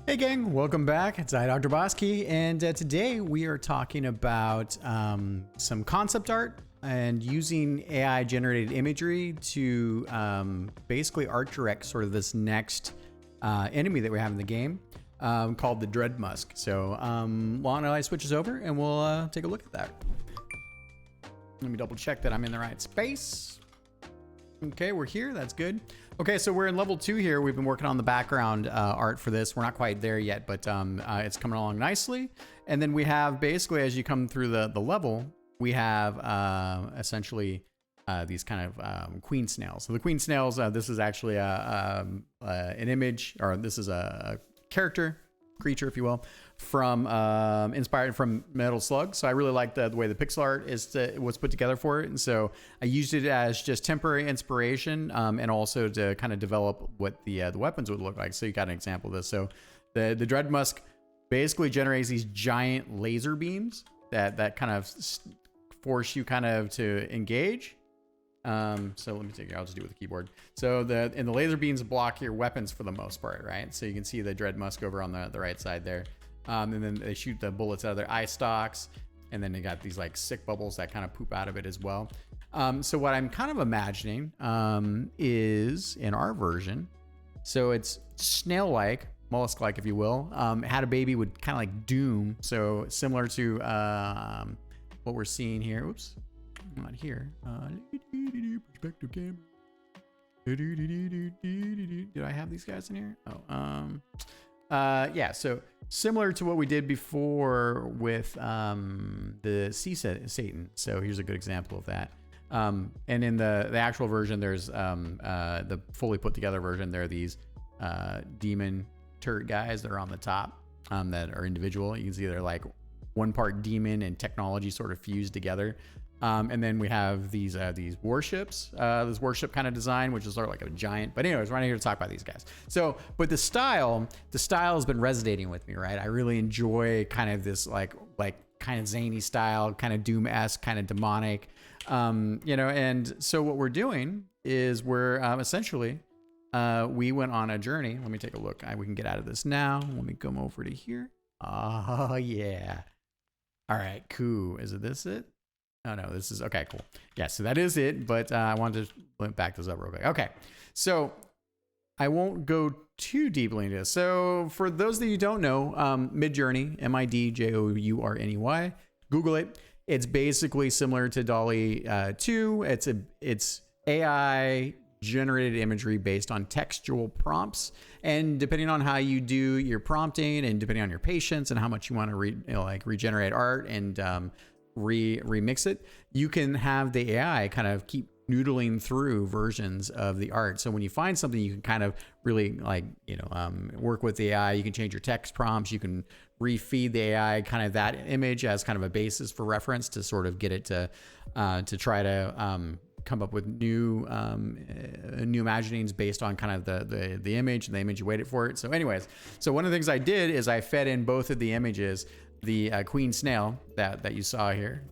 Hey gang, welcome back. It's DrBossKey, and today we are talking about some concept art and using AI generated imagery to basically art direct sort of this next enemy that we have in the game called the Dread Musk. So why don't I switch this over and we'll take a look at that. Let me double check that I'm in the right space. Okay, we're here. That's good. Okay, so we're in level 2 here. We've been working on the background art for this. We're not quite there yet, but it's coming along nicely. And then we have basically, as you come through the level, we have essentially these kind of queen snails. So the queen snails, this is actually an image, or this is a creature, if you will, from inspired from Metal Slug. So I really like the way the pixel art was put together for it, and so I used it as just temporary inspiration, and also to kind of develop what the weapons would look like. So you got an example of this. So the Dread Musk basically generates these giant laser beams that kind of force you kind of to engage. So let me take it. I'll just do it with the keyboard. So the laser beams block your weapons for the most part, right? So you can see the Dread Musk over on the right side there. And then they shoot the bullets out of their eye stalks, and then they got these like sick bubbles that kind of poop out of it as well. So what I'm kind of imagining is in our version, so it's snail-like, mollusk-like, if you will, had a baby would kind of like Doom. So similar to what we're seeing here. Oops. Not here. Perspective camera. Did I have these guys in here? Oh, yeah. So similar to what we did before with the sea Satan. So here's a good example of that. And in the actual version, there's the fully put together version. There are these demon turret guys that are on the top that are individual. You can see they're like one part demon and technology sort of fused together. And then we have these warships, this warship kind of design, which is sort of like a giant. But anyways, we're not here to talk about these guys. So, but the style has been resonating with me, right? I really enjoy kind of this like kind of zany style, kind of Doom-esque, kind of demonic, And so what we're doing is we're essentially we went on a journey. Let me take a look. We can get out of this now. Let me come over to here. Oh yeah. All right, cool. Is it? Oh no, this is okay, cool. Yeah, so that is it, but I wanted to back this up real quick. Okay, so I won't go too deeply into this. So for those that you don't know, Midjourney, Midjourney, Google it. It's basically similar to DALL-E 2. It's AI generated imagery based on textual prompts, and depending on how you do your prompting, and depending on your patience and how much you want to regenerate art and remix it, you can have the AI kind of keep noodling through versions of the art. So when you find something, you can kind of really work with the AI. You can change your text prompts. You can refeed the AI kind of that image as kind of a basis for reference to sort of get it to try to come up with new imaginings based on kind of the image and the image you waited for it. So anyways, so one of the things I did is I fed in both of the images, the queen snail that you saw here,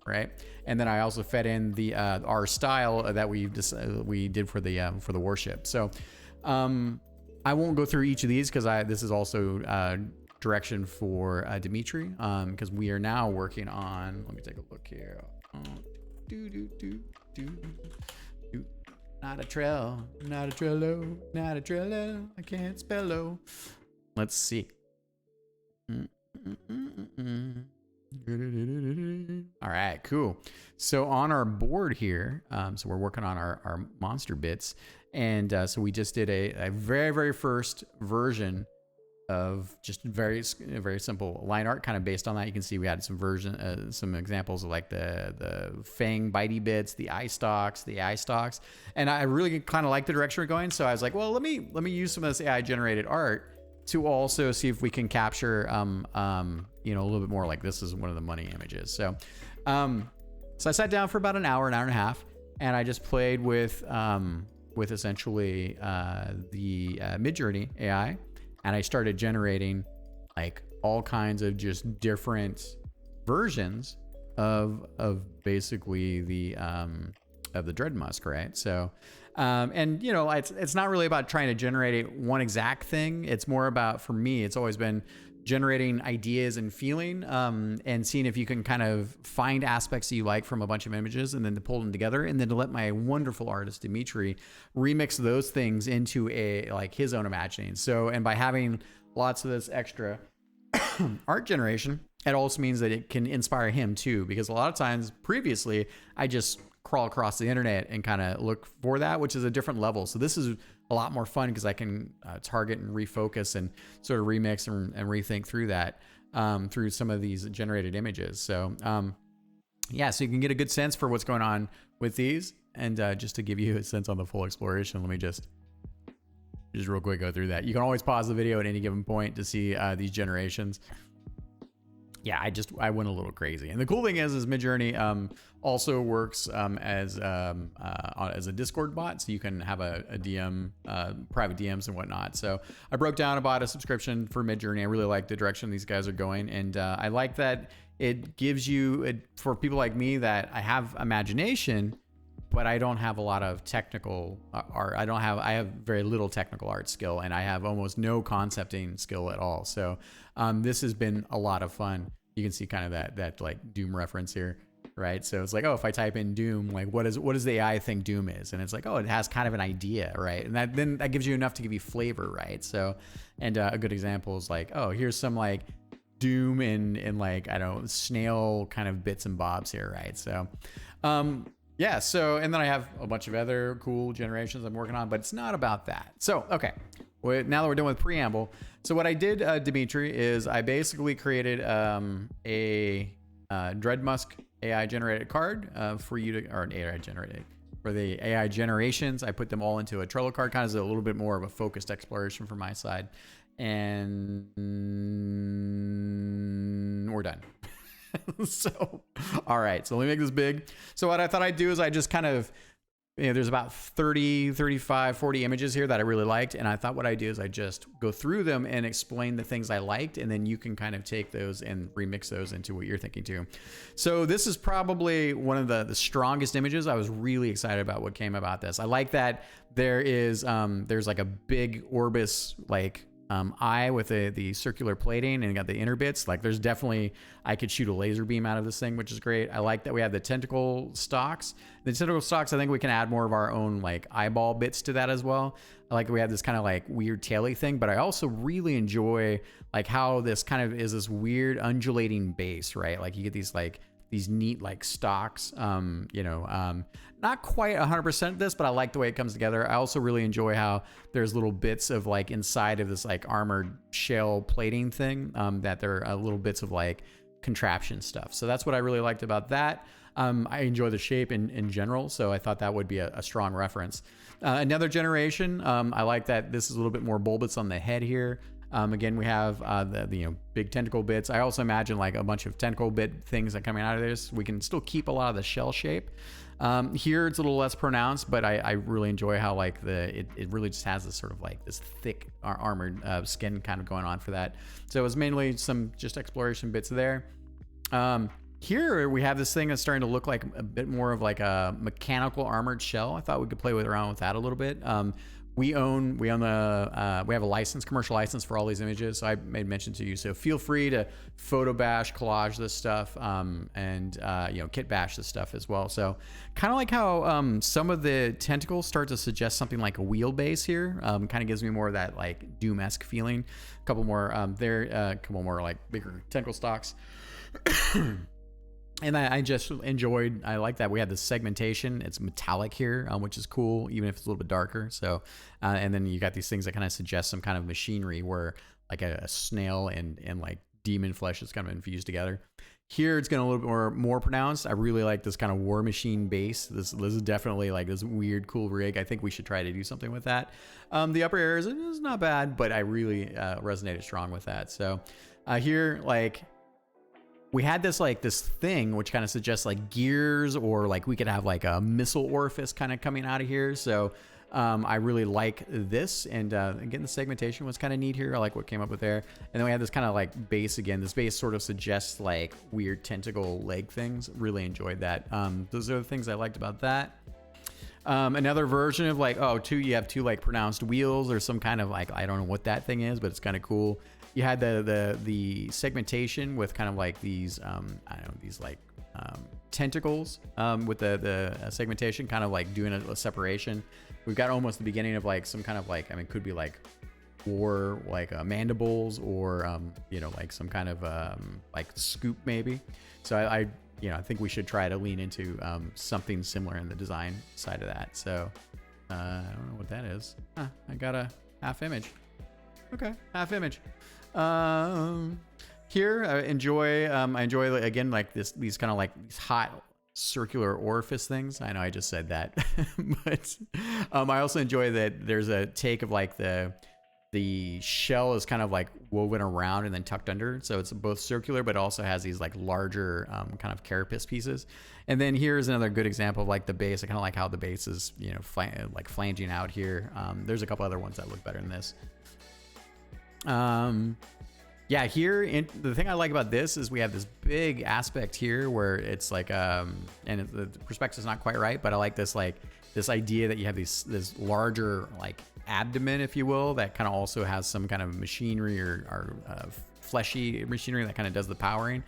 right? And then I also fed in the our style that we did for the warship. So I won't go through each of these because this is also direction for Dimitri, because we are now working on. Let me take a look here. Not a Trello, not a Trello, not a Trello. I can't spell. Let's see. All right, cool. So on our board here, so we're working on our monster bits, and so we just did a very first version of just very simple line art, kind of based on that. You can see we had some examples of like the fang bitey bits, the eye stalks, and I really kind of like the direction we're going. So I was like, well, let me use some of this AI generated art to also see if we can capture a little bit more. Like this is one of the money images. So I sat down for about an hour and a half, and I just played with essentially the Midjourney AI, and I started generating like all kinds of just different versions of basically the dread musk, right? So, and you know, it's not really about trying to generate one exact thing. It's more about, for me, it's always been generating ideas and feeling, and seeing if you can kind of find aspects that you like from a bunch of images, and then to pull them together, and then to let my wonderful artist Dimitri remix those things into his own imagining. So, and by having lots of this extra art generation, it also means that it can inspire him too, because a lot of times previously I just crawl across the internet and kind of look for that, which is a different level. So this is a lot more fun because I can target and refocus and sort of remix and rethink through that, through some of these generated images. So yeah, so you can get a good sense for what's going on with these. And just to give you a sense on the full exploration, let me just real quick go through that. You can always pause the video at any given point to see these generations. Yeah, I went a little crazy. And the cool thing is Midjourney also works as a Discord bot, so you can have a DM, private DMs and whatnot. So I broke down and bought a subscription for Midjourney. I really like the direction these guys are going, and I like that it gives you, for people like me that I have imagination, but I don't have a lot of technical art. I have very little technical art skill, and I have almost no concepting skill at all. So this has been a lot of fun. You can see kind of that like Doom reference here, right? So it's like, oh, if I type in Doom, like what does the AI think Doom is? And it's like, oh, it has kind of an idea, right? And then that gives you enough to give you flavor, right? So, and a good example is like, oh, here's some like Doom and like, I don't know, snail kind of bits and bobs here, right? So, yeah, so, and then I have a bunch of other cool generations I'm working on, but it's not about that. So, okay, now that we're done with preamble, so what I did, Dimitri, is I basically created a Dread Musk AI generated card for you to, or an AI generated, for the AI generations. I put them all into a Trello card, kind of as a little bit more of a focused exploration from my side. And we're done. So, all right, so let me make this big. So what I thought I'd do is I just kind of, there's about 30, 35, 40 images here that I really liked. And I thought what I'd do is I just go through them and explain the things I liked. And then you can kind of take those and remix those into what you're thinking too. So this is probably one of the strongest images. I was really excited about what came about this. I like that there's like a big Orbis, like, eye with the circular plating, and you got the inner bits. Like there's definitely, I could shoot a laser beam out of this thing, which is great. I like that we have the tentacle stalks. The tentacle stalks, I think we can add more of our own like eyeball bits to that as well. I like that we have this kind of like weird taily thing, but I also really enjoy like how this kind of is this weird undulating base, right? Like you get these neat like stalks, not quite 100% this, but I like the way it comes together. I also really enjoy how there's little bits of like inside of this like armored shell plating thing, that there are little bits of like contraption stuff. So that's what I really liked about that. I enjoy the shape in general, so I thought that would be a strong reference. Another generation, I like that this is a little bit more bulbous on the head here. Again, we have the big tentacle bits. I also imagine like a bunch of tentacle bit things that coming out of this. We can still keep a lot of the shell shape. Here it's a little less pronounced, but I really enjoy how like it really just has this sort of like this thick armored skin kind of going on for that. So it was mainly some just exploration bits there. Here we have this thing that's starting to look like a bit more of like a mechanical armored shell. I thought we could play around with that a little bit. We have a commercial license for all these images. So I made mention to you. So feel free to photo bash, collage this stuff, and kit bash this stuff as well. So kind of like how some of the tentacles start to suggest something like a wheelbase here. Kind of gives me more of that like Doom-esque feeling. A couple more a couple more like bigger tentacle stalks. And I just enjoyed, I like that we have this segmentation. It's metallic here, which is cool, even if it's a little bit darker. So, and then you got these things that kind of suggest some kind of machinery where like a snail and like demon flesh is kind of infused together. Here it's getting a little bit more pronounced. I really like this kind of war machine base. This is definitely like this weird, cool rig. I think we should try to do something with that. The upper air is not bad, but I really resonated strong with that. So here, like, we had this thing which kind of suggests like gears, or like we could have like a missile orifice kind of coming out of here. So I really like this, and again, the segmentation was kind of neat here. I like what came up with there. And then we had this kind of like base again. This base sort of suggests like weird tentacle leg things. Really enjoyed that. Those are the things I liked about that. Another version of like, oh, you have two like pronounced wheels or some kind of like, I don't know what that thing is, but it's kind of cool. You had the segmentation with kind of like these, I don't know, these like tentacles with the segmentation, kind of like doing a separation. We've got almost the beginning of like some kind of like, I mean, could be like, or like mandibles or, you know, like some kind of like scoop maybe. So I think we should try to lean into something similar in the design side of that. So I don't know what that is. I got a half image. Okay, half image. Here I enjoy again like these kind of like these hot circular orifice things. I know I just said that, but I also enjoy that there's a take of like the shell is kind of like woven around and then tucked under. So it's both circular, but also has these like larger kind of carapace pieces. And then here's another good example of like the base. I kind of like how the base is, you know, like flanging out here. There's a couple other ones that look better than this. Yeah, here, the thing I like about this is we have this big aspect here where it's like, and the perspective is not quite right, but I like this idea that you have this larger like abdomen, if you will, that kind of also has some kind of machinery or fleshy machinery that kind of does the powering.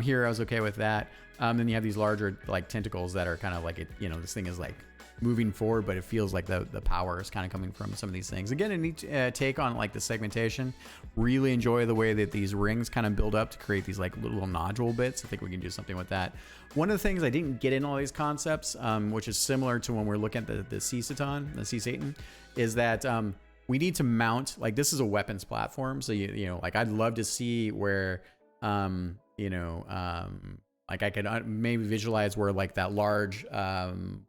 Here I was okay with that. Then you have these larger like tentacles that are kind of like, this thing is like moving forward, but it feels like the power is kind of coming from some of these things. Again, a neat take on like the segmentation. Really enjoy the way that these rings kind of build up to create these like little nodule bits. I think we can do something with that. One of the things I didn't get in all these concepts, which is similar to when we're looking at the sea Satan, is that we need to mount, like this is a weapons platform. So, like I'd love to see where, like I could maybe visualize where like that large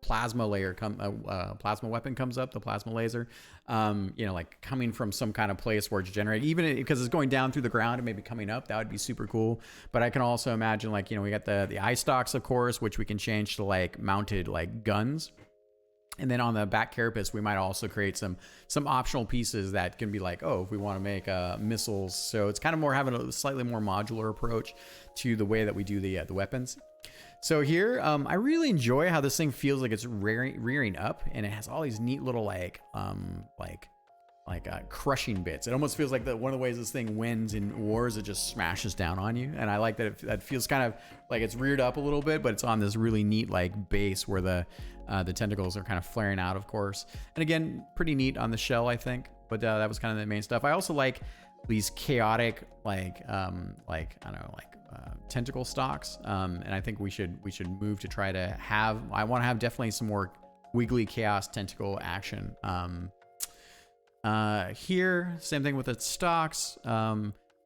plasma weapon comes up, the plasma laser, like coming from some kind of place where it's generated, even because it's going down through the ground and maybe coming up. That would be super cool. But I can also imagine like, we got the eye stalks, of course, which we can change to like mounted like guns. And then on the back carapace, we might also create some optional pieces that can be like, oh, if we want to make missiles. So it's kind of more having a slightly more modular approach to the way that we do the weapons. So here, I really enjoy how this thing feels like it's rearing up, and it has all these neat little like crushing bits. It almost feels like one of the ways this thing wins in wars, it just smashes down on you. And I like that that feels kind of like it's reared up a little bit, but it's on this really neat like base where the tentacles are kind of flaring out, of course. And again, pretty neat on the shell, I think. But that was kind of the main stuff. I also like these chaotic tentacle stalks. And I think we should move to try to have. I want to have definitely some more wiggly chaos tentacle action. Here, same thing with the stalks.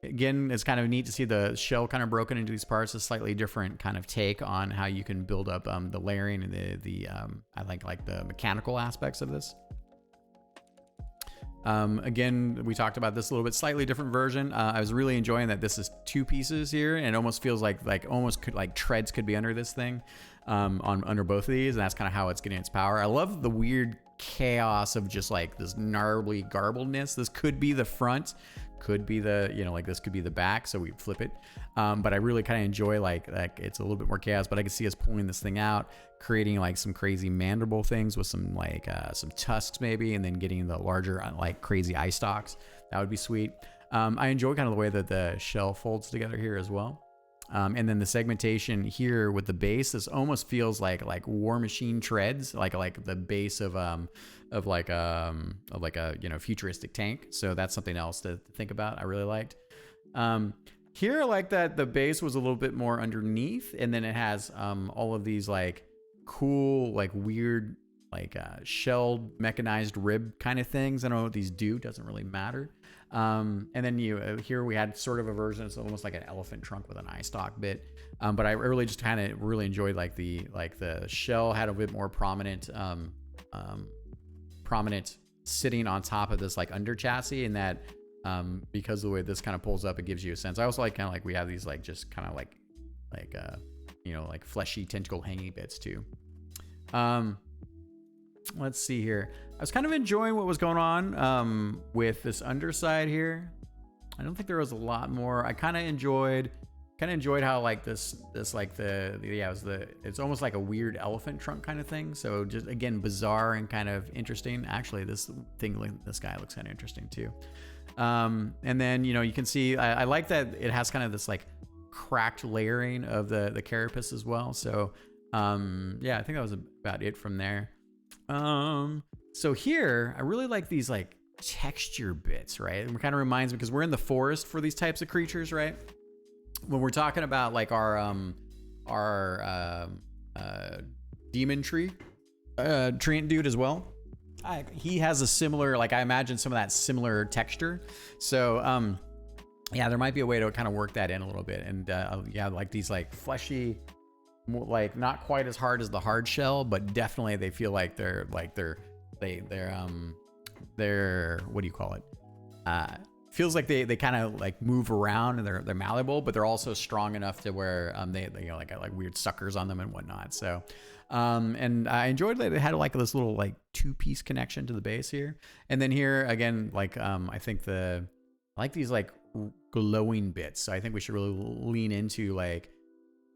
Again, it's kind of neat to see the shell kind of broken into these parts. A slightly different kind of take on how you can build up the layering and the I like the mechanical aspects of this. Again, we talked about this a little bit, slightly different version. I was really enjoying that this is two pieces here, and it almost feels like treads could be under this thing, under both of these, and that's kind of how it's getting its power. I love the weird chaos of just like this gnarly garbledness. This could be the front, could be the, this could be the back, so we flip it. But I really kind of enjoy like it's a little bit more chaos, but I can see us pulling this thing out, creating like some crazy mandible things with some like some tusks maybe, and then getting the larger like crazy eye stalks. That would be sweet. I enjoy kind of the way that the shell folds together here as well. And then the segmentation here with the base, this almost feels like War Machine treads, like the base of a futuristic tank. So that's something else to think about. I really liked. Here, I like that the base was a little bit more underneath, and then it has all of these like cool, like weird, like shelled mechanized rib kind of things. I don't know what these do. Doesn't really matter. And then here we had sort of a version. It's almost like an elephant trunk with an eye stalk bit. But I really just kind of really enjoyed like the shell had a bit more prominent sitting on top of this like under chassis, and that because of the way this kind of pulls up, it gives you a sense. I also like kind of like we have these like just kind of like fleshy tentacle hanging bits too. Let's see here. I was kind of enjoying what was going on with this underside here. I don't think there was a lot more. I kind of enjoyed kind of enjoyed how like this like it's almost like a weird elephant trunk kind of thing. So just again, bizarre and kind of interesting. Actually, this guy looks kind of interesting too. And then, you know, you can see, I like that it has kind of this like cracked layering of the carapace as well. So, yeah, I think that was about it from there. So here, I really like these like texture bits, right? And it kind of reminds me, because we're in the forest for these types of creatures, right? When we're talking about like our demon tree, treant dude as well. He has a similar, like I imagine some of that similar texture. So, yeah, there might be a way to kind of work that in a little bit. And yeah, like these like fleshy, like not quite as hard as the hard shell, but definitely they feel like they're what do you call it? Feels like they kind of like move around and they're malleable, but they're also strong enough to where they you know, like got like weird suckers on them and whatnot. So and I enjoyed that they had like this little like 2-piece connection to the base here. And then here again, like I think I like these like glowing bits. So I think we should really lean into like,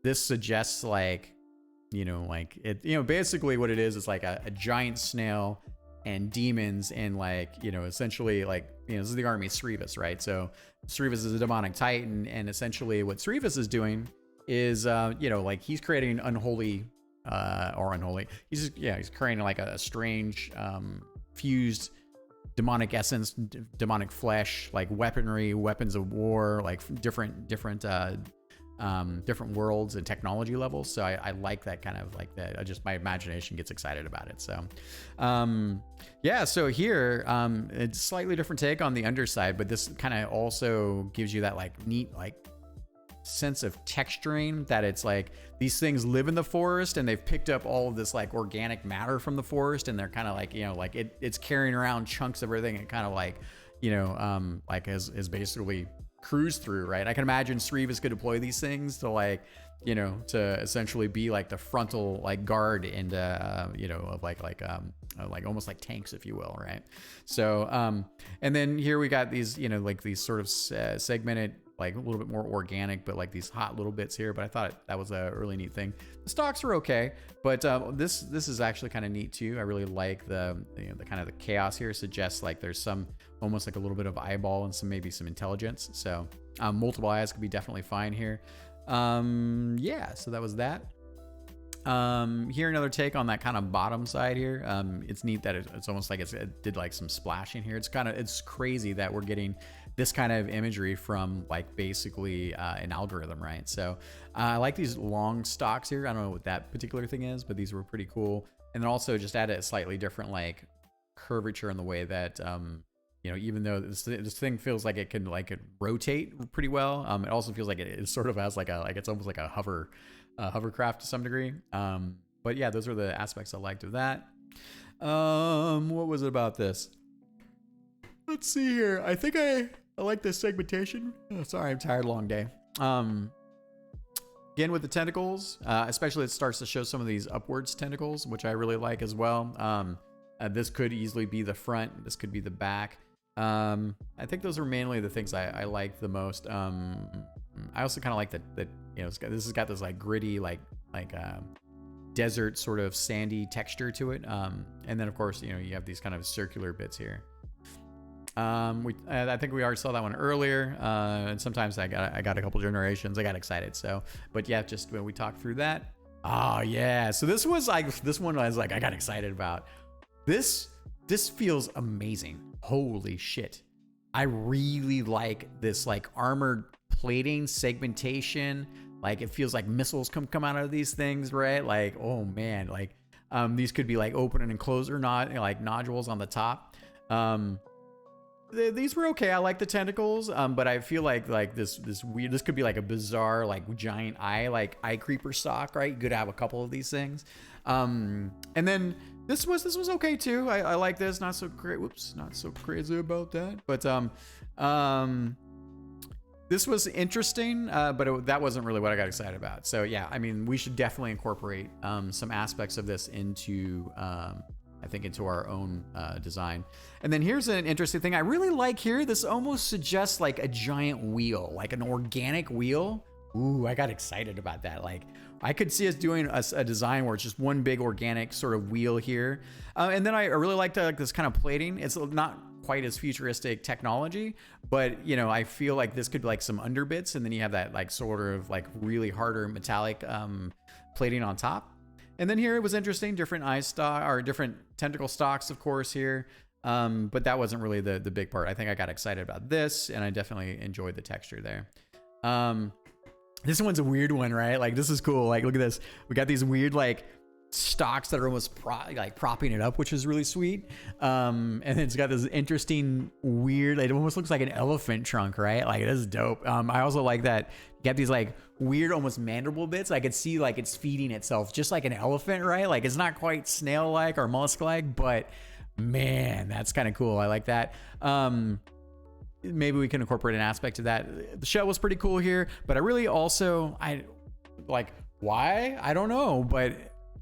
this suggests like, you know, like it, you know, basically what it is like a giant snail and demons, and like, you know, essentially like, you know, this is the army of Sreevus, right? So Sreevus is a demonic titan, and essentially what Sreevus is doing is, you know, like he's creating unholy, he's creating like a strange, fused demonic essence, demonic flesh, like weaponry, weapons of war, like different worlds and technology levels. So I like that kind of like that. My imagination gets excited about it. So, yeah, so here, it's slightly different take on the underside, but this kind of also gives you that like neat, like sense of texturing, that it's like these things live in the forest and they've picked up all of this like organic matter from the forest, and they're kind of like, you know, like it's carrying around chunks of everything, and kind of like, you know, like is basically cruise through, right? I can imagine Sreevus could deploy these things to like, you know, to essentially be like the frontal like guard and you know, of like almost like tanks, if you will, right? So and then here we got these, you know, like these sort of segmented, like a little bit more organic, but like these hot little bits here. But I thought that was a really neat thing. The stalks are okay, but this is actually kind of neat too. I really like the, you know, the kind of the chaos here suggests like there's some almost like a little bit of eyeball and maybe some intelligence. So multiple eyes could be definitely fine here. Yeah, so that was that. Here another take on that kind of bottom side here. It's neat that it's almost like it did like some splashing here. It's crazy that we're getting this kind of imagery from like basically an algorithm, right? So I like these long stalks here. I don't know what that particular thing is, but these were pretty cool. And then also just added a slightly different like curvature in the way that you know, even though this thing feels like it can rotate pretty well, it also feels like it sort of has like it's almost like a hovercraft to some degree. But yeah, those are the aspects I liked of that. What was it about this? Let's see here. I think I like this segmentation. Oh, sorry, I'm tired, long day. Again with the tentacles, especially it starts to show some of these upwards tentacles, which I really like as well. This could easily be the front. This could be the back. I think those are mainly the things I like the most. I also kind of like that, you know, this has got this like gritty, like desert sort of sandy texture to it. And then of course, you know, you have these kind of circular bits here. I think we already saw that one earlier. And sometimes I got a couple generations. I got excited. So, but yeah, just when we talked through that. Oh yeah. So this one was like, I got excited about this. This feels amazing. Holy shit. I really like this like armored plating segmentation. Like it feels like missiles come out of these things, right? Like, oh man, like these could be like open and closed or not, like nodules on the top. These were okay. I like the tentacles, but I feel like this weird, this could be like a bizarre like giant eye creeper stock, right? You could have a couple of these things. And then this was okay too. I like this. Not so great. Whoops, not so crazy about that. But this was interesting, but that wasn't really what I got excited about. So yeah, I mean, we should definitely incorporate some aspects of this into I think into our own design. And then here's an interesting thing I really like here. This almost suggests like a giant wheel, like an organic wheel Ooh, I got excited about that. Like, I could see us doing a design where it's just one big organic sort of wheel here. And then I really liked like this kind of plating. It's not quite as futuristic technology, but you know, I feel like this could be like some underbits, and then you have that like sort of like really harder metallic plating on top. And then here it was interesting, different eye stock or different tentacle stalks, of course, here. But that wasn't really the big part. I think I got excited about this, and I definitely enjoyed the texture there. This one's a weird one, right? Like, this is cool. Like, look at this. We got these weird like stalks that are almost propping it up, which is really sweet. And it's got this interesting weird, it almost looks like an elephant trunk, right? Like, this is dope. I also like that you got these like weird almost mandible bits. I could see like it's feeding itself just like an elephant, right? Like, it's not quite snail like or mollusk like, but man, that's kind of cool. I like that. Maybe we can incorporate an aspect of that. The shell was pretty cool here, but I really also, why? I don't know, but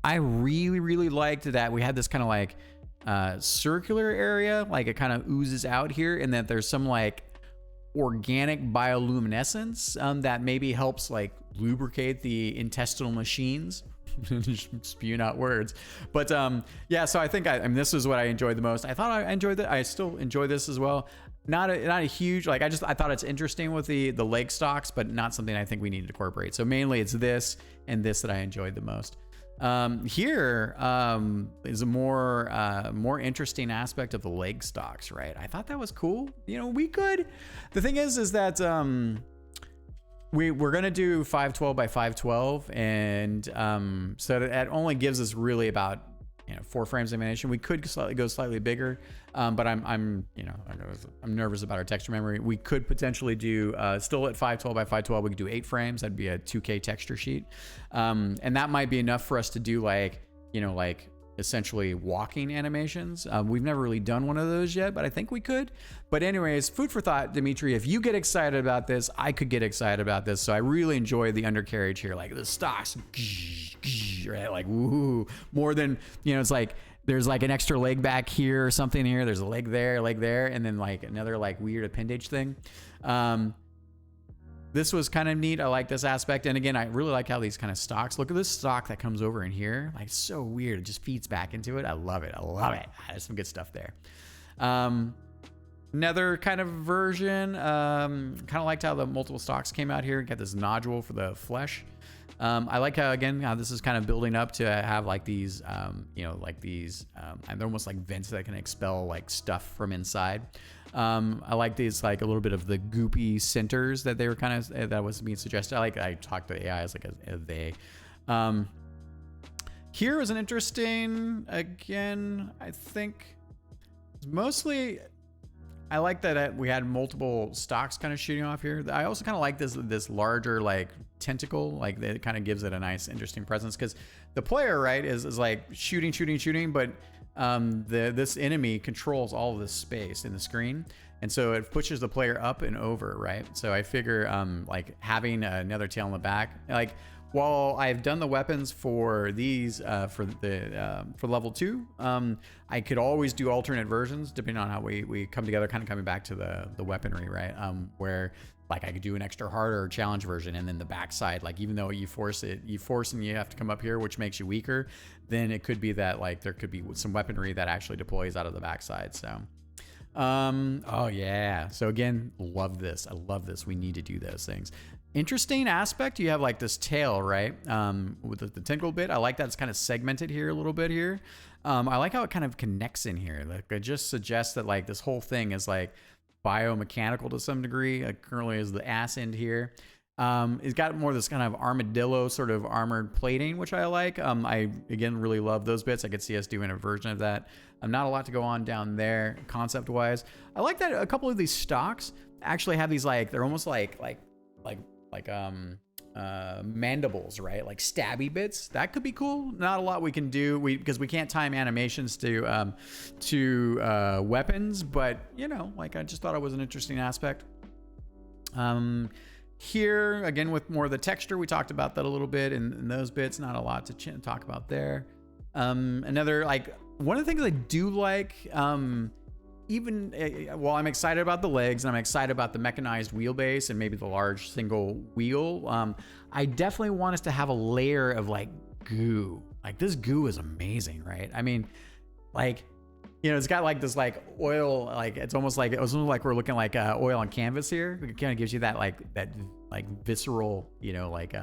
I really liked that we had this kind of like circular area, like it kind of oozes out here, and that there's some like organic bioluminescence that maybe helps like lubricate the intestinal machines. Just spewing out words, but yeah. So I think I mean, this is what I enjoyed the most. I thought I enjoyed that. I still enjoy this as well. Not a huge like. I thought it's interesting with the leg stalks, but not something I think we need to incorporate. So mainly it's this and this that I enjoyed the most. Here is a more interesting aspect of the leg stalks, right? I thought that was cool. You know, we could. The thing is that we're gonna do 512 by 512, and so that only gives us really about 4 frames of animation. We could go slightly bigger, but I'm nervous about our texture memory. We could potentially do still at 512 by 512. We could do 8 frames. That'd be a 2K texture sheet, and that might be enough for us to do like essentially walking animations. We've never really done one of those yet, but I think we could. But anyways, food for thought, Dimitri. If you get excited about this, I could get excited about this. So I really enjoy the undercarriage here, like the stocks, right? Like, woohoo, more than, it's like, there's like an extra leg back here or something here. There's a leg there, and then like another like weird appendage thing. This was kind of neat. I like this aspect. And again, I really like how these kind of stalks, look at this stalk that comes over in here. Like, it's so weird. It just feeds back into it. I love it. There's some good stuff there. Another kind of version, kind of liked how the multiple stalks came out here. Got this nodule for the flesh. I like how, again, how this is kind of building up to have like these, they're almost like vents that can expel like stuff from inside. I like these, like a little bit of the goopy centers that they were kind of, that was being suggested. I talked to AI as like a they. Here is an interesting, again, I think mostly, I like that we had multiple stalks kind of shooting off here. I also kind of like this larger like tentacle, like it kind of gives it a nice, interesting presence, because the player, right, is like shooting, but this enemy controls all of this space in the screen, and so it pushes the player up and over, right? So I figure like having another tail in the back, like while I've done the weapons for these for level 2, I could always do alternate versions depending on how we come together, kind of coming back to the weaponry, right? Where like I could do an extra harder challenge version, and then the backside, like even though you force and you have to come up here, which makes you weaker, then it could be that like there could be some weaponry that actually deploys out of the backside. So oh yeah, so again, love this. I love this. We need to do those things. Interesting aspect, you have like this tail, right? With the tentacle bit. I like that it's kind of segmented here a little bit here. I like how it kind of connects in here. Like, it just suggests that like this whole thing is like biomechanical to some degree. Currently is the ass end here. It's got more of this kind of armadillo sort of armored plating, which I like. I, again, really love those bits. I could see us doing a version of that. Not a lot to go on down there concept wise. I like that a couple of these stocks actually have these like, they're almost like mandibles, right? Like stabby bits. That could be cool. Not a lot we can do because we can't time animations to weapons, but like I just thought it was an interesting aspect. Here again with more of the texture, we talked about that a little bit, and those bits, not a lot to talk about there. Another, like, one of the things I do like even while I'm excited about the legs and I'm excited about the mechanized wheelbase and maybe the large single wheel, I definitely want us to have a layer of like goo. Like this goo is amazing, right? I mean, like, you know, it's got like this like oil, like it's almost like we're looking like oil on canvas here. It kind of gives you that like visceral, you know, like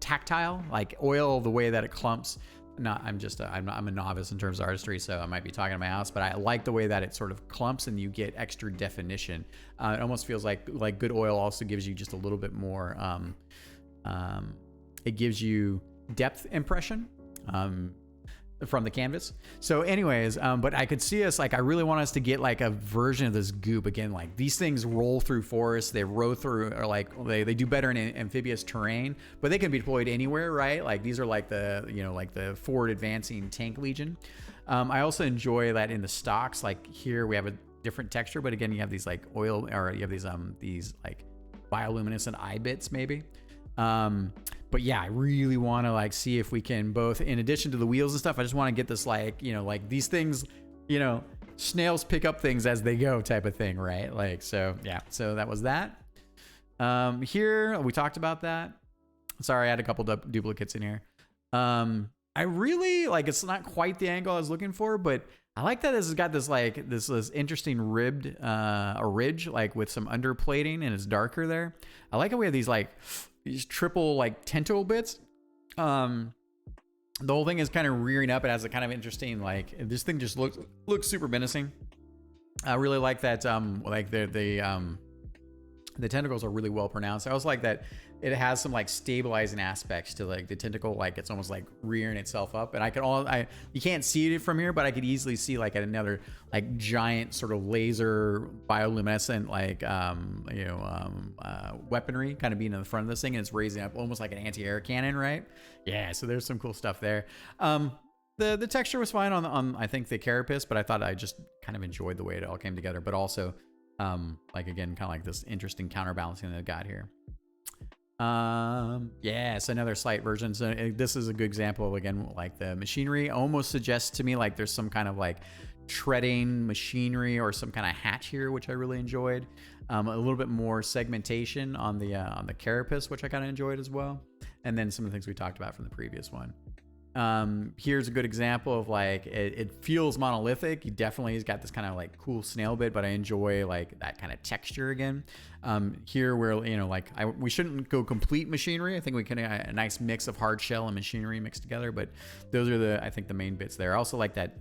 tactile, like oil, the way that it clumps. I'm a novice in terms of artistry, so I might be talking to my house, but I like the way that it sort of clumps and you get extra definition. It almost feels like good oil also gives you just a little bit more, it gives you depth impression from the canvas. So anyways, but I could see us, like, I really want us to get like a version of this goop again. Like these things roll through forests, they row through, or like they do better in amphibious terrain, but they can be deployed anywhere, right? Like these are like the, you know, like the forward advancing tank legion. I also enjoy that in the stocks, like here we have a different texture, but again, you have these like oil, or you have these like bioluminescent eye bits maybe. But yeah, I really want to like see if we can both, in addition to the wheels and stuff, I just want to get this like, you know, like these things, you know, snails pick up things as they go type of thing, right? Like, so yeah, so that was that. Here we talked about that. Sorry, I had a couple duplicates in here. I really like, it's not quite the angle I was looking for, but I like that this has got this like this interesting ribbed ridge, like with some underplating, and it's darker there. I like how we have these triple like tentacle bits. The whole thing is kind of rearing up. It has a kind of interesting, like, this thing just looks super menacing. I really like that. Like the tentacles are really well pronounced. I also like that it has some like stabilizing aspects to like the tentacle, like it's almost like rearing itself up. And you can't see it from here, but I could easily see like another like giant sort of laser bioluminescent like weaponry kind of being in the front of this thing, and it's raising up almost like an anti-air cannon, right? Yeah, so there's some cool stuff there. The texture was fine on I think the carapace, but I thought I just kind of enjoyed the way it all came together, but also like again, kind of like this interesting counterbalancing that I got here. Yeah, it's another slight version. So this is a good example of, again, like the machinery almost suggests to me like there's some kind of like treading machinery or some kind of hatch here, which I really enjoyed. A little bit more segmentation on the carapace, which I kind of enjoyed as well. And then some of the things we talked about from the previous one. Here's a good example of like it feels monolithic. He definitely has got this kind of like cool snail bit, but I enjoy like that kind of texture again. Here where, you know, like we shouldn't go complete machinery. I think we can a nice mix of hard shell and machinery mixed together, but those are I think the main bits there. I also like that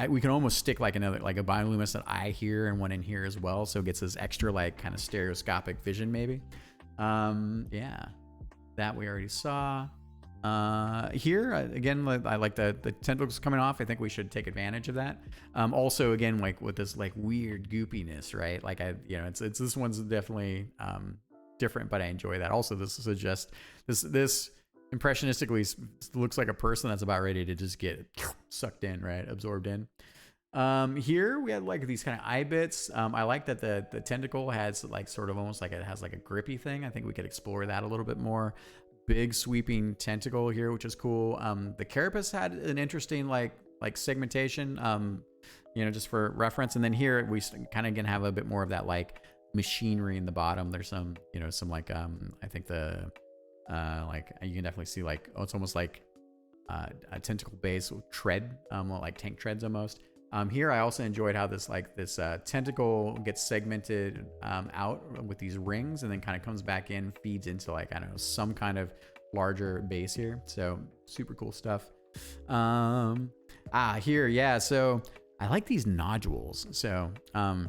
we can almost stick like a bioluminescent eye here and one in here as well, so it gets this extra like kind of stereoscopic vision maybe. Yeah, that we already saw. Here again, I like the tentacles coming off. I think we should take advantage of that. Also again, like with this like weird goopiness, right? Like it's this one's definitely different, but I enjoy that. Also, this suggests this impressionistically looks like a person that's about ready to just get sucked in, right? Absorbed in. Here we have like these kind of eye bits. I like that the tentacle has like sort of almost like it has like a grippy thing. I think we could explore that a little bit more. Big sweeping tentacle here, which is cool. The carapace had an interesting like segmentation, just for reference. And then here we kind of gonna have a bit more of that like machinery in the bottom. There's some like I think like you can definitely see like, it's almost like a tentacle base with tread, like tank treads almost. Here I also enjoyed how this tentacle gets segmented out with these rings, and then kind of comes back in, feeds into like, I don't know, some kind of larger base here. So super cool stuff. Here, yeah. So I like these nodules. So and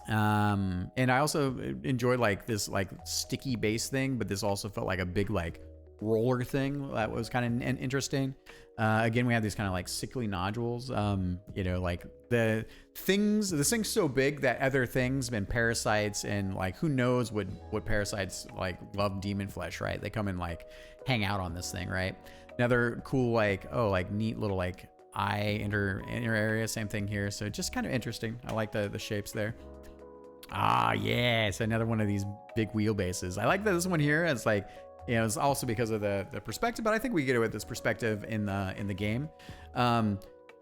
I also enjoyed like this like sticky base thing, but this also felt like a big like roller thing that was kind of interesting. Again, we have these kind of like sickly nodules. Like this thing's so big that other things and parasites and like who knows what parasites like love demon flesh, right? They come and like hang out on this thing, right? Another cool like neat little like eye inner area. Same thing here. So just kind of interesting. I like the shapes there. Yeah, it's another one of these big wheelbases. I like that this one here is like, it's also because of the perspective, but I think we get it with this perspective in the game.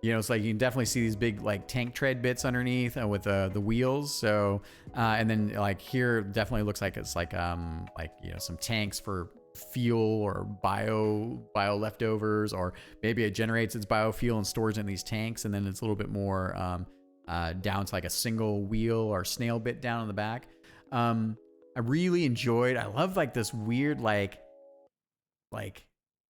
you know, it's like you can definitely see these big like tank tread bits underneath with the wheels. So and then like here definitely looks like it's like you know, some tanks for fuel or bio leftovers, or maybe it generates its biofuel and stores in these tanks, and then it's a little bit more down to like a single wheel or snail bit down on the back. I really enjoyed. I love like this weird like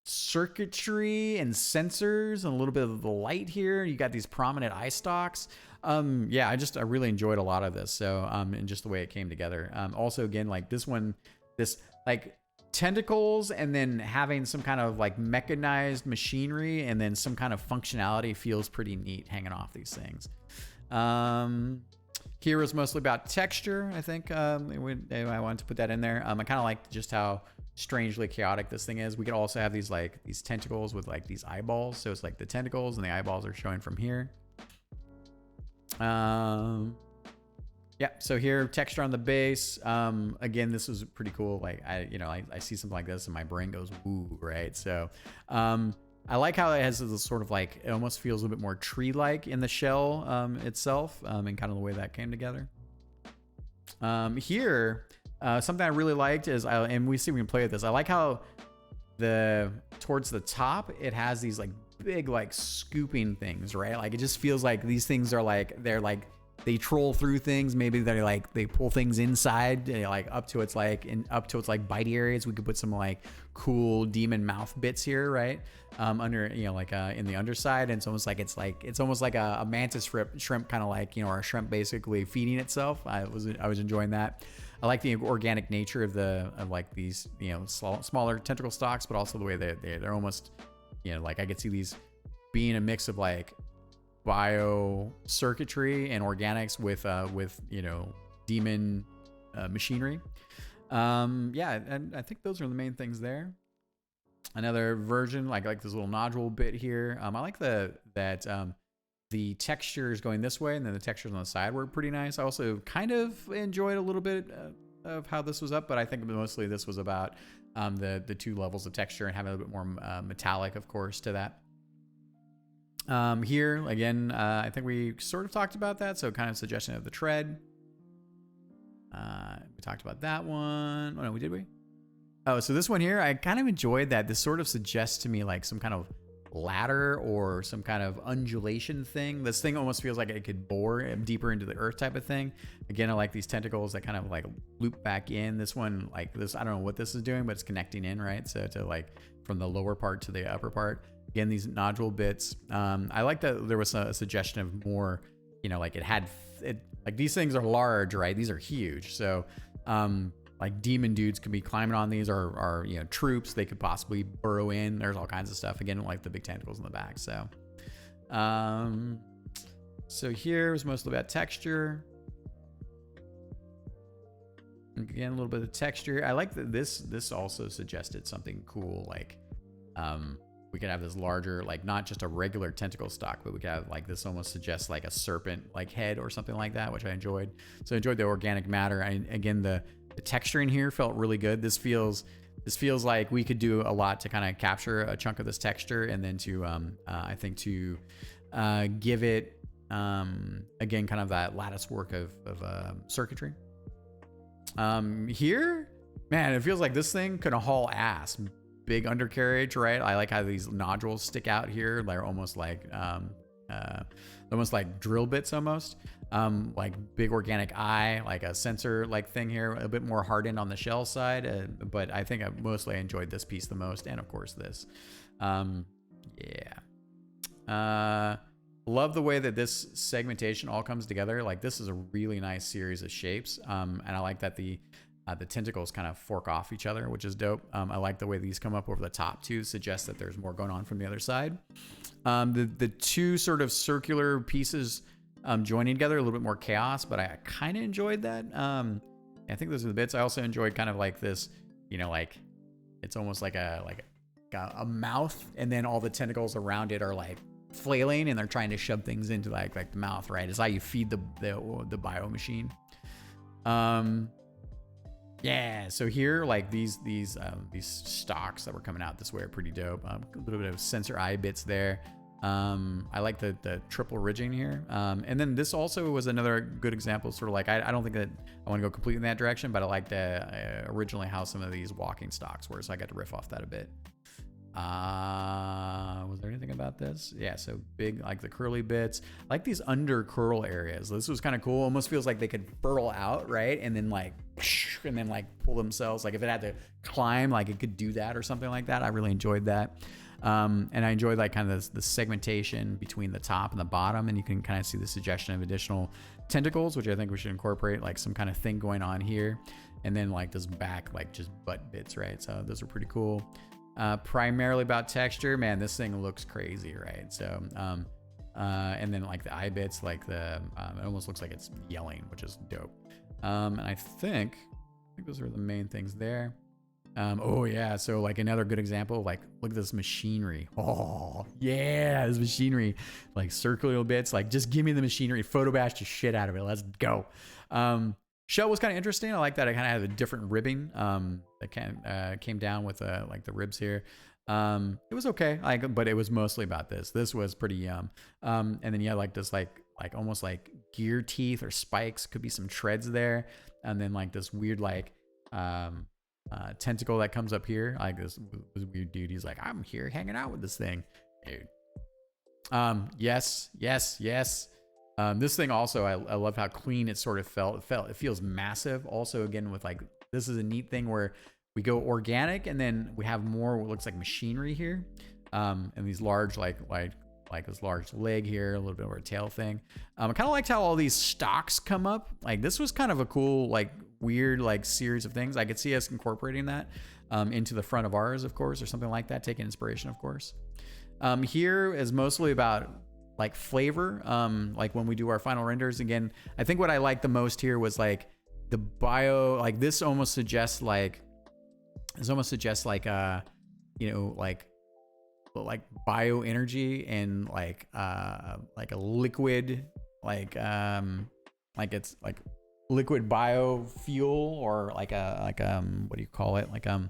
circuitry and sensors and a little bit of the light here. You got these prominent eye stalks. Yeah, I really enjoyed a lot of this. So and just the way it came together. Also again, like this like tentacles and then having some kind of like mechanized machinery and then some kind of functionality feels pretty neat hanging off these things. Here is mostly about texture. I think I wanted to put that in there. I kind of like just how strangely chaotic this thing is. We could also have these tentacles with like these eyeballs. So it's like the tentacles and the eyeballs are showing from here. Yeah, so here, texture on the base. Again, this was pretty cool. Like I see something like this and my brain goes, woo, right? So I like how it has this sort of like, it almost feels a little bit more tree-like in the shell itself, and kind of the way that came together. Here, something I really liked is, and we see we can play with this. I like how towards the top, it has these like big like scooping things, right? Like it just feels like these things are like, they troll through things. Maybe they pull things inside, like up to its like bitey areas. We could put some like cool demon mouth bits here, right? Under, in the underside. And it's almost like a mantis shrimp kind of like, or a shrimp basically feeding itself. I was enjoying that. I like the organic nature of like these, smaller tentacle stalks, but also the way they're almost, like I could see these being a mix of like bio circuitry and organics with demon machinery. Yeah, and I think those are the main things there. Another version, like this little nodule bit here. I like that the textures going this way and then the textures on the side were pretty nice. I also kind of enjoyed a little bit of how this was up, but I think mostly this was about the two levels of texture and having a little bit more metallic, of course, to that. Here again, I think we sort of talked about that. So kind of suggestion of the tread. We talked about that one. Oh no, did we? Oh, so this one here, I kind of enjoyed that. This sort of suggests to me like some kind of ladder or some kind of undulation thing. This thing almost feels like it could bore deeper into the earth type of thing. Again, I like these tentacles that kind of like loop back in. This one, like this, I don't know what this is doing, but it's connecting in, right? So to like from the lower part to the upper part. Again, these nodule bits. I like that there was a suggestion of more, like like these things are large, right? These are huge. So like demon dudes could be climbing on these, or troops, they could possibly burrow in. There's all kinds of stuff. Again, like the big tentacles in the back. So so here was mostly about texture. Again, a little bit of texture. I like that this also suggested something cool, like we could have this larger, like not just a regular tentacle stalk, but we could have like this almost suggests like a serpent like head or something like that, which I enjoyed. So I enjoyed the organic matter. Again, the texture in here felt really good. This feels like we could do a lot to kind of capture a chunk of this texture, and then to I think to give it again kind of that lattice work of circuitry. Here, man, it feels like this thing could haul ass. Big undercarriage, right? I like how these nodules stick out here. They're almost like drill bits almost. Like big organic eye, like a sensor like thing here, a bit more hardened on the shell side. But I think I mostly enjoyed this piece the most. And of course this. Yeah. Love the way that this segmentation all comes together. Like this is a really nice series of shapes. And I like that the tentacles kind of fork off each other, which is dope. I like the way these come up over the top too, suggests that there's more going on from the other side. The two sort of circular pieces joining together, a little bit more chaos, but I kind of enjoyed that. I think those are the bits. I also enjoyed kind of like this, like it's almost like a a mouth, and then all the tentacles around it are like flailing, and they're trying to shove things into like the mouth, right? It's how you feed the bio machine. Yeah, so here, like these stalks that were coming out this way are pretty dope. A little bit of sensor eye bits there. I like the triple ridging here. And then this also was another good example, sort of like, I don't think that I want to go completely in that direction, but I liked originally how some of these walking stocks were, so I got to riff off that a bit. Was there anything about this? Yeah, so big, like the curly bits. I like these under curl areas. This was kind of cool. Almost feels like they could furl out, right? And then like pull themselves. Like if it had to climb, like it could do that or something like that. I really enjoyed that. And I enjoyed like kind of the segmentation between the top and the bottom, and you can kind of see the suggestion of additional tentacles, which I think we should incorporate, like some kind of thing going on here. And then like this back, like just butt bits, right? So those are pretty cool. Primarily about texture, man, this thing looks crazy, right? So, and then like the eye bits, like it almost looks like it's yelling, which is dope. And I think those are the main things there. Oh yeah, so like another good example, like look at this machinery. Oh yeah, this machinery, like circular bits, like just give me the machinery, photo bash the shit out of it. Let's go. Shell was kind of interesting. I like that it kind of had a different ribbing that came down with like the ribs here. It was okay, but it was mostly about this. This was pretty yum. And then you had like this like almost like gear teeth or spikes, could be some treads there, and then like this weird like tentacle that comes up here, like this weird dude. He's like, I'm here hanging out with this thing, dude. Yes. This thing also, I love how clean it sort of felt. It feels massive. Also, again, with like, this is a neat thing where we go organic and then we have more what looks like machinery here. And these large, like this large leg here, a little bit of a tail thing. I kind of liked how all these stocks come up. Like this was kind of a cool, like weird, like series of things. I could see us incorporating that into the front of ours, of course, or something like that, taking inspiration, of course. Here is mostly about like flavor. Like when we do our final renders, again, I think what I liked the most here was like the bio, like this almost suggests like, you know, like bioenergy and like a liquid, like it's like liquid biofuel, or like what do you call it? Like a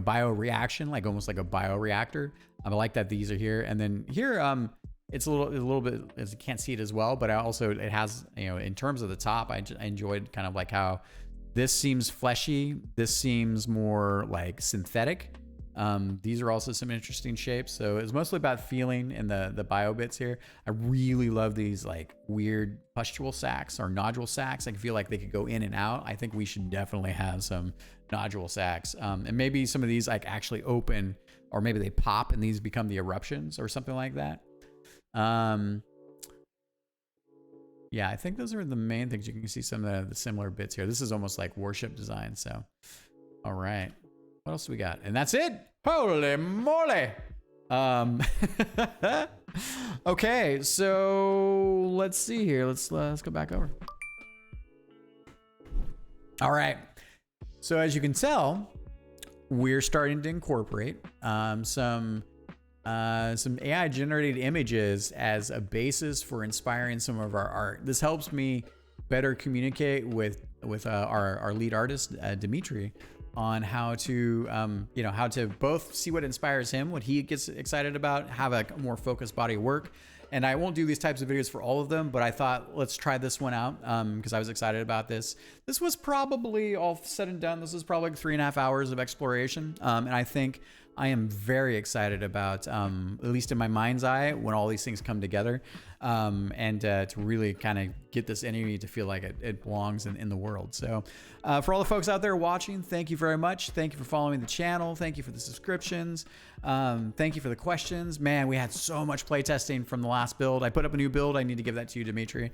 bioreaction, like almost like a bioreactor. I like that these are here. And then here, it's a little bit, as you can't see it as well, but it has, you know, in terms of the top, I enjoyed kind of like how this seems fleshy. This seems more like synthetic. These are also some interesting shapes. So it's mostly about feeling in the bio bits here. I really love these like weird pustule sacs or nodule sacs. I feel like they could go in and out. I think we should definitely have some nodule sacs. And maybe some of these like actually open, or maybe they pop and these become the eruptions or something like that. Yeah, I think those are the main things. You can see some of the similar bits here. This is almost like warship design. So, all right. What else do we got? And that's it. Holy moly. Okay, so let's see here. Let's go back over. All right. So as you can tell, we're starting to incorporate some AI generated images as a basis for inspiring some of our art. This helps me better communicate with our lead artist, Dimitri, on how to, how to both see what inspires him, what he gets excited about, have a more focused body of work. And I won't do these types of videos for all of them, but I thought, let's try this one out because I was excited about this. This was probably, all said and done, this is probably like 3.5 hours of exploration. And I think I am very excited about, at least in my mind's eye, when all these things come together, and to really kind of get this energy to feel like it belongs in the world. So for all the folks out there watching, thank you very much. Thank you for following the channel. Thank you for the subscriptions. Thank you for the questions. Man, we had so much playtesting from the last build. I put up a new build. I need to give that to you, Dimitri,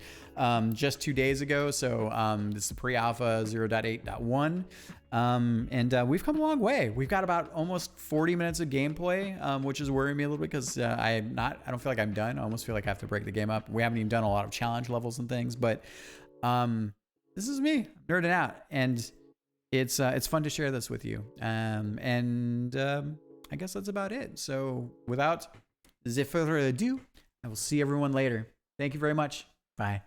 just 2 days ago. So this is the pre-alpha 0.8.1. And we've come a long way. We've got about almost 40 minutes of gameplay, which is worrying me a little bit because I don't feel like I'm done. I almost feel like I have to break the game up. We haven't even done a lot of challenge levels and things, but this is me nerding out, and it's fun to share this with you. I guess that's about it. So without further ado, I will see everyone later. Thank you very much. Bye.